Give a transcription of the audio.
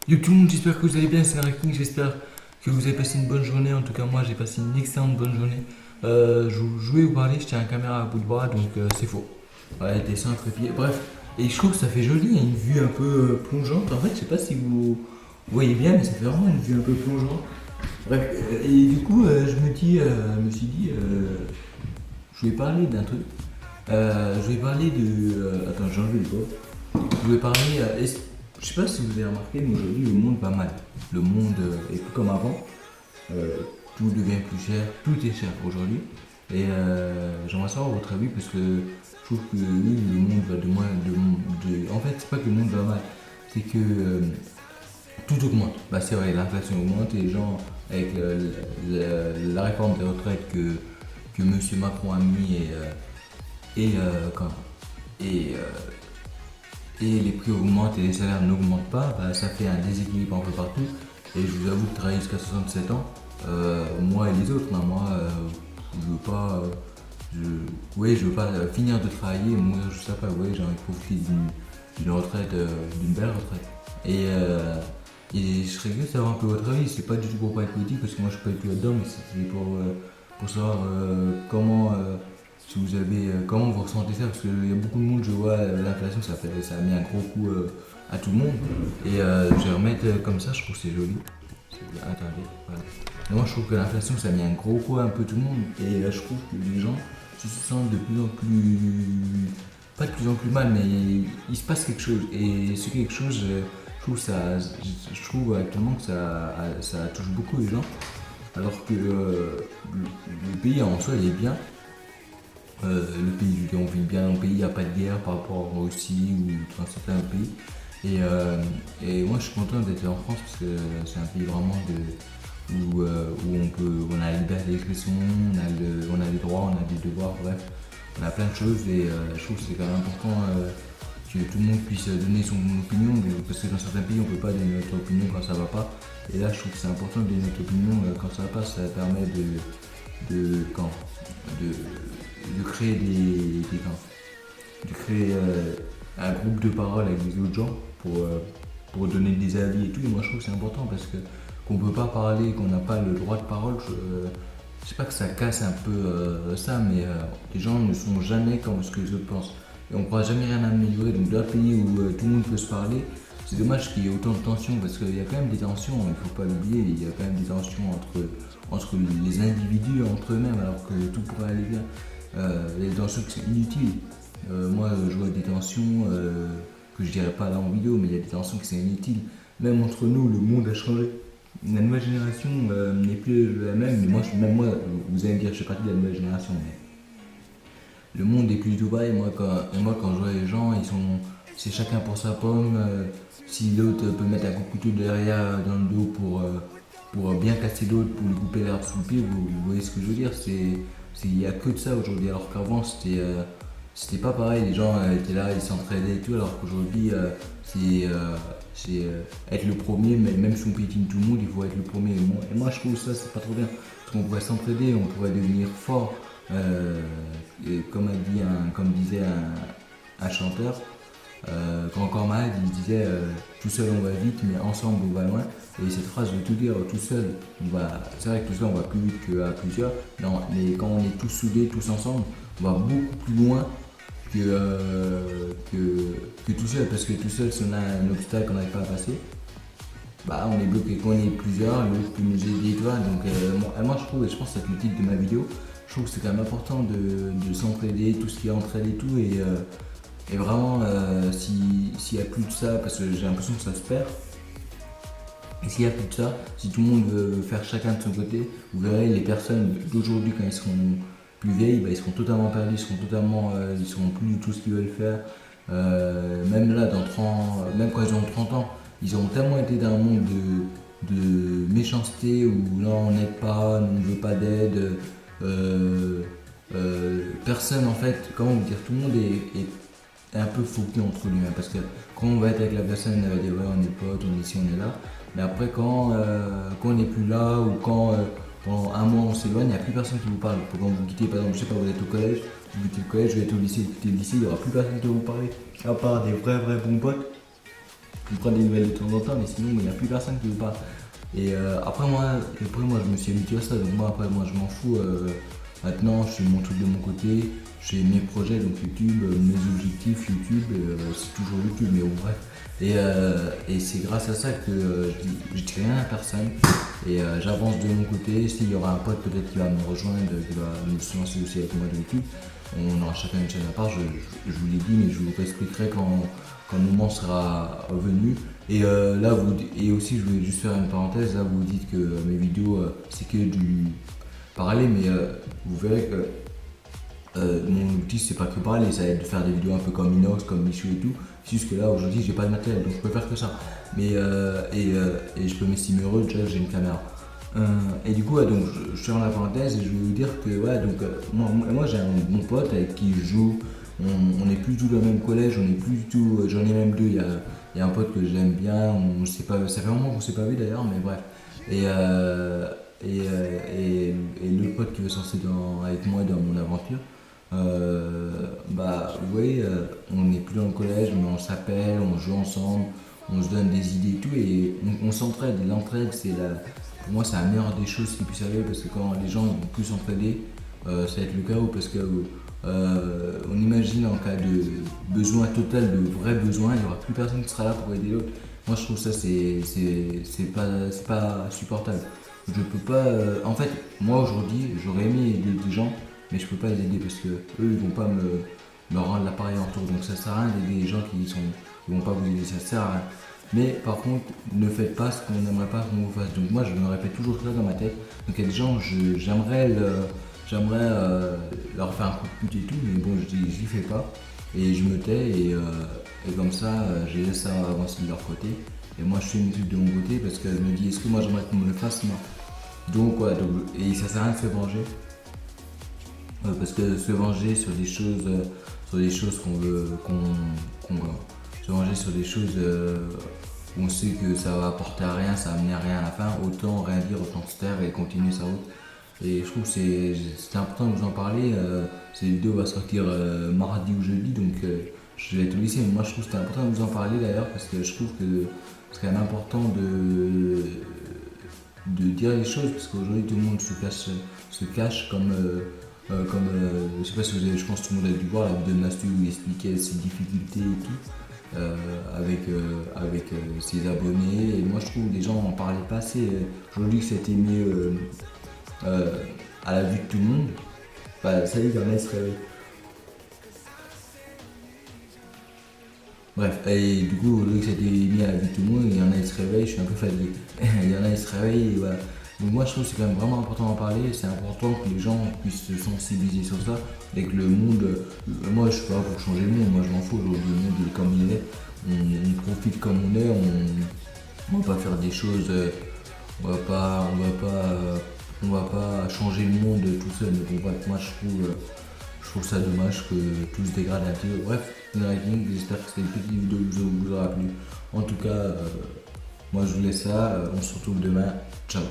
Yo tout le monde, j'espère que vous allez bien, c'est King, j'espère que vous avez passé une bonne journée. En tout cas, moi j'ai passé une excellente bonne journée. Je voulais vous parler, je tiens la caméra à bout de bras, donc c'est faux. Ouais, dessin trépied, bref. Et je trouve que ça fait joli, il y a une vue un peu plongeante. En fait, je sais pas si vous voyez bien, mais ça fait vraiment une vue un peu plongeante. Bref, et du coup, je me suis dit, je vais parler d'un truc. Je vais parler de. Attends, j'ai enlevé le pot. Je voulais parler. Je sais pas si vous avez remarqué, mais aujourd'hui le monde va mal. Le monde est plus comme avant. Euh, Tout devient plus cher, tout est cher aujourd'hui. Et j'aimerais savoir votre avis parce que je trouve que oui, le monde va de moins. En fait, c'est pas que le monde va mal, c'est que tout augmente. Bah, c'est vrai, l'inflation augmente et les gens, avec la réforme des retraites que Monsieur Macron a mis et, quand- et et les prix augmentent et les salaires n'augmentent pas, bah, ça fait un déséquilibre un peu partout. Et je vous avoue que travailler jusqu'à 67 ans, moi et les autres, hein, moi, je veux pas, je veux pas finir de travailler et mourir juste après. Ouais, j'ai envie de profiter d'une retraite, d'une belle retraite. Et je serais curieux de savoir un peu votre avis. C'est pas du tout pour parler politique parce que moi je suis pas du tout là-dedans, mais c'est pour savoir comment si vous avez, comment vous ressentez ça. Parce qu'il y a beaucoup de monde, je vois, l'inflation ça a mis un gros coup à tout le monde. Et je vais remettre comme ça, je trouve que c'est joli. Attendez, voilà. Et moi je trouve que l'inflation ça a mis un gros coup à un peu tout le monde. Et je trouve que les gens se sentent de plus en plus. Pas de plus en plus mal, mais il se passe quelque chose. Et ce quelque chose, je trouve actuellement que ça touche beaucoup les gens. Alors que le pays en soi il est bien. Le pays, je veux dire, on vit bien au pays, il n'y a pas de guerre par rapport en Russie ou dans certains pays. Et moi je suis content d'être en France parce que c'est un pays vraiment où on a la liberté d'expression, on a des droits, on a des devoirs, bref, on a plein de choses et je trouve que c'est quand même important que tout le monde puisse donner son opinion parce que dans certains pays on ne peut pas donner notre opinion quand ça va pas. Et là je trouve que c'est important de donner notre opinion quand ça va pas, ça permet de, quand, de créer de créer un groupe de parole avec des autres gens pour donner des avis et tout. Et moi je trouve que c'est important parce que qu'on peut pas parler, qu'on n'a pas le droit de parole, je sais pas que ça casse un peu ça, mais les gens ne sont jamais comme ce que les autres pensent. Et on ne pourra jamais rien améliorer. Donc dans un pays où tout le monde peut se parler, c'est dommage qu'il y ait autant de tensions parce qu'il y a quand même des tensions, il ne faut pas l'oublier, il y a quand même des tensions entre les individus, entre eux-mêmes, alors que tout pourrait aller bien. Les tensions qui sont inutiles. Moi, je vois des tensions que je dirais pas là en vidéo, mais il y a des tensions qui sont inutiles. Même entre nous, le monde a changé. La nouvelle génération n'est plus la même, mais même moi, vous allez me dire, je fais partie de la nouvelle génération, mais le monde est plus du tout pareil. Quand je vois les gens, c'est chacun pour sa pomme. Si l'autre peut mettre un coup de couteau derrière dans le dos pour bien casser l'autre, pour lui couper l'herbe sous le pied, vous voyez ce que je veux dire. Il n'y a que de ça aujourd'hui, alors qu'avant c'était pas pareil. Les gens étaient là, ils s'entraidaient et tout, alors qu'aujourd'hui c'est être le premier, mais même si on piétine tout le monde, il faut être le premier. Et moi je trouve ça c'est pas trop bien, parce qu'on pourrait s'entraider, on pourrait devenir fort. Et comme disait un chanteur, quand encore malade, il disait tout seul on va vite, mais ensemble on va loin. Et cette phrase veut tout dire, tout seul, c'est vrai que tout seul on va plus vite qu'à plusieurs, non, mais quand on est tous soudés, tous ensemble, on va beaucoup plus loin que tout seul, parce que tout seul, si on a un obstacle qu'on n'arrive pas à passer, bah on est bloqué. Quand on est plusieurs, l'autre peut nous aider, toi. Donc moi je trouve, et je pense que c'est le titre de ma vidéo, je trouve que c'est quand même important de s'entraider, tout ce qui est entraide et tout, et vraiment s'il n'y a plus de ça, parce que j'ai l'impression que ça se perd, et s'il n'y a plus de ça, si tout le monde veut faire chacun de son côté, vous verrez les personnes d'aujourd'hui quand elles seront plus vieilles, bah, ils seront totalement perdus, ils seront plus du tout ce qu'ils veulent faire. Même là, même quand ils auront 30 ans, ils auront tellement été dans un monde de méchanceté où non, on n'aide pas, on ne veut pas d'aide. Personne en fait, comment vous dire, tout le monde est un peu focus entre lui, hein, parce que quand on va être avec la personne, elle va dire ouais, on est potes, on est ici, on est là. Mais après, quand on n'est plus là ou quand pendant un mois on s'éloigne, il n'y a plus personne qui vous parle. Quand vous quittez, par exemple, je sais pas, vous êtes au collège, vous quittez le collège, vous êtes au lycée, vous quittez le lycée, il n'y aura plus personne qui va vous parler, à part des vrais bons potes. je prends des nouvelles de temps en temps, mais sinon il n'y a plus personne qui veut pas. Et après moi je me suis habitué à ça, donc moi je m'en fous. Maintenant je fais mon truc de mon côté, je fais mes projets, donc YouTube, mes objectifs YouTube, c'est toujours YouTube, mais bon bref. Et c'est grâce à ça que je dis rien à personne et j'avance de mon côté. S'il y aura un pote peut-être qui va me rejoindre, qui va me se lancer aussi avec moi de YouTube, on aura chacun une chaîne à part, je vous l'ai dit, mais je vous expliquerai quand le moment sera venu. Et et aussi je voulais juste faire une parenthèse, là vous dites que mes vidéos c'est que du parler, mais vous verrez que mon outil c'est pas que parler, ça va être de faire des vidéos un peu comme Inox, comme Michou et tout. C'est juste que là aujourd'hui j'ai pas de matériel donc je peux faire que ça. Et je peux m'estimer heureux déjà que j'ai une caméra. Et du coup, ouais, donc je ferme la parenthèse et je vais vous dire que ouais, donc, moi j'ai un bon pote avec qui je joue. On est plus du tout dans le même collège, on est plus du tout. J'en ai même deux. Il y a un pote que j'aime bien. On s'est pas, ça fait un moment qu'on s'est pas vu d'ailleurs, mais bref. Et, et le pote qui veut se lancer avec moi dans mon aventure. Vous voyez, on n'est plus dans le collège, mais on s'appelle, on joue ensemble, on se donne des idées et tout, et on s'entraide. L'entraide, pour moi, c'est la meilleure des choses qu'il puisse arriver, parce que quand les gens vont plus s'entraider, ça va être le chaos, parce que on imagine en cas de besoin total, de vrai besoin, il n'y aura plus personne qui sera là pour aider l'autre. Moi, je trouve ça, c'est pas supportable. Je peux pas. En fait, moi aujourd'hui, j'aurais aimé aider des gens, mais je peux pas les aider parce que eux ils vont pas me rendre l'appareil en retour, donc ça sert à rien d'aider les gens qui vont pas vous aider, ça sert à rien. Mais par contre, ne faites pas ce qu'on n'aimerait pas qu'on vous fasse. Donc moi je me répète toujours ça dans ma tête. Donc il y a des gens, j'aimerais leur faire un coup de pute et tout, mais bon je n'y fais pas et je me tais et comme ça je laisse ça avancer de leur côté. Et moi je fais mes trucs de mon côté parce que je me dis est-ce que moi j'aimerais qu'on me le fasse? Non. Donc ouais, et ça sert à rien de se venger. Parce que se venger sur des choses qu'on veut, se venger sur des choses où on sait que ça va apporter à rien, ça va amener à rien à la fin, autant rien dire, autant se taire et continuer sa route. Et je trouve que c'est important de vous en parler. Cette vidéo va sortir mardi ou jeudi, donc je vais te laisser. Mais moi je trouve que c'est important de vous en parler d'ailleurs, parce que je trouve que c'est quand même important de dire les choses, parce qu'aujourd'hui tout le monde se cache je sais pas si vous avez, je pense que tout le monde a dû voir la vidéo de Nastu où il expliquait ses difficultés et tout avec ses abonnés. Et moi je trouve que les gens en parlaient pas assez. Aujourd'hui que c'était mis à la vue de tout le monde, ça y est, il y en a qui se réveillent. Bref, et du coup, au lieu que c'était mis à la vue de tout le monde, il y en a qui se réveillent, je suis un peu fatigué. Il y en a qui se réveillent, et voilà. Donc moi je trouve que c'est quand même vraiment important d'en parler, c'est important que les gens puissent se sensibiliser sur ça, et que le monde, moi je suis pas là pour changer le monde, moi je m'en fous, aujourd'hui le monde il est comme il est, on profite comme on est, on va pas faire des choses, on va pas changer le monde tout seul, mais bon bref, moi je trouve ça dommage que tout se dégrade un peu. Bref, j'espère que cette petite vidéo vous aura plu. En tout cas, moi je vous laisse là, on se retrouve demain, ciao.